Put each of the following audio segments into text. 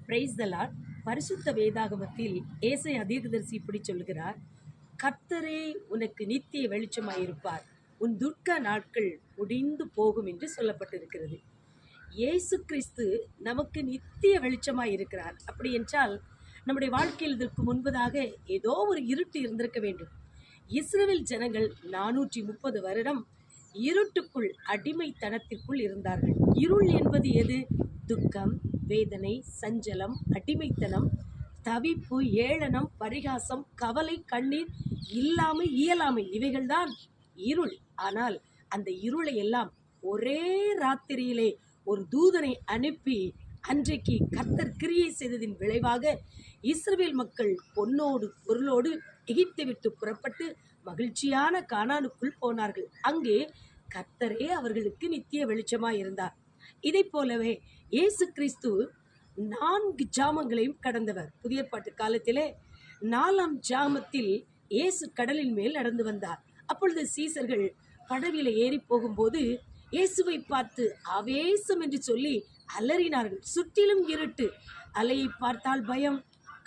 Praise the Lord. பரிசுத்த வேதாகமத்தில் ஏசாயா தீர்க்கதரிசி இப்படி சொல்லுகிறார், கர்த்தரே உனக்கு நித்திய வெளிச்சமாயிருப்பார், உன் துக்க நாட்கள் முடிந்து போகும் என்று சொல்லப்பட்டிருக்கிறது. இயேசு கிறிஸ்து நமக்கு நித்திய வெளிச்சமாய் இருக்கிறார். அப்படி என்றால் நம்முடைய வாழ்க்கையில் இதற்கு முன்பதாக ஏதோ ஒரு இருட்டு இருந்திருக்க வேண்டும். இஸ்ரவேல் ஜனங்கள் 430 வருடம் இருட்டுக்குள், அடிமைத்தனத்திற்குள் இருந்தார்கள். இருள் என்பது எது? துக்கம், வேதனை, சஞ்சலம், அடிமைத்தனம், தவிப்பு, ஏளனம், பரிகாசம், கவலை, கண்ணீர், இல்லாமை, இயலாமை, இவைகள்தான் இருள். ஆனால் அந்த இருளை எல்லாம் ஒரே ராத்திரியிலே ஒரு தூதனை அனுப்பி அன்றைக்கு கர்த்தர் கிரியை செய்ததின் விளைவாக இஸ்ரவேல் மக்கள் பொன்னோடு பொருளோடு எகிப்தை விட்டு புறப்பட்டு மகிழ்ச்சியான கானானுக்குள் போனார்கள். அங்கே கர்த்தரே அவர்களுக்கு நித்திய வெளிச்சமாய் இருந்தார். இதை போலவே இயேசு கிறிஸ்து 4 ஜாமங்களையும் கடந்தவர். புதிய பாட்டு காலத்திலே 4ஆம் ஜாமத்தில் இயேசு கடலின் மேல் நடந்து வந்தார். அப்பொழுது சீசர்கள் படவில ஏறி போகும்போது இயேசுவை பார்த்து ஆவேசம் என்று சொல்லி அலறினார்கள். சுற்றிலும் இருட்டு, அலையை பார்த்தால் பயம்,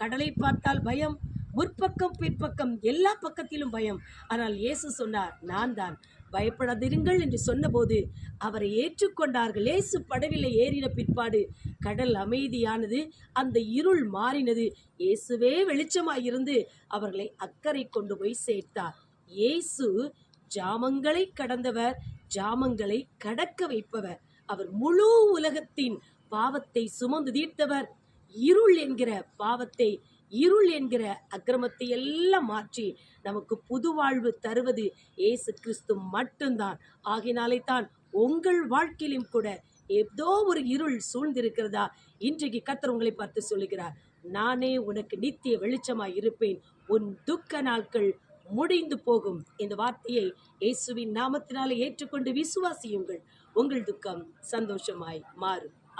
கடலை பார்த்தால் பயம், முற்பக்கம் பிற்பக்கம் எல்லா பக்கத்திலும் பயம். ஆனால் இயேசு சொன்னார், நான் தான், பயப்படாதிருங்கள் என்று சொன்னபோது அவரை ஏற்றுக்கொண்டார்கள். இயேசு படவில ஏறின பிற்பாடு கடல் அமைதியானது, அந்த இருள் மாறினது. இயேசுவே வெளிச்சமாயிருந்து அவர்களை அக்கறை கொண்டு போய் சேர்த்தார். இயேசு ஜாமங்களை கடந்தவர், ஜாமங்களை கடக்க வைப்பவர். அவர் முழு உலகத்தின் பாவத்தை சுமந்து தீர்த்தவர். இருள் என்கிற பாவத்தை, இருள் என்கிற அக்கிரமத்தை எல்லாம் மாற்றி நமக்கு புது வாழ்வு தருவது இயேசு கிறிஸ்து மட்டும்தான். ஆகினாலே தான் உங்கள் வாழ்க்கையிலும் கூட ஏதோ ஒரு இருள் சூழ்ந்திருக்கிறதா? இன்றைக்கு கர்த்தர் உங்களை பார்த்து சொல்லுகிறார், நானே உனக்கு நித்திய வெளிச்சமாய் இருப்பேன், உன் துக்க நாட்கள் முடிந்து போகும். இந்த வார்த்தையை இயேசுவின் நாமத்தினாலே ஏற்றுக்கொண்டு விசுவாசியுங்கள். உங்கள் துக்கம் சந்தோஷமாய் மாறும்.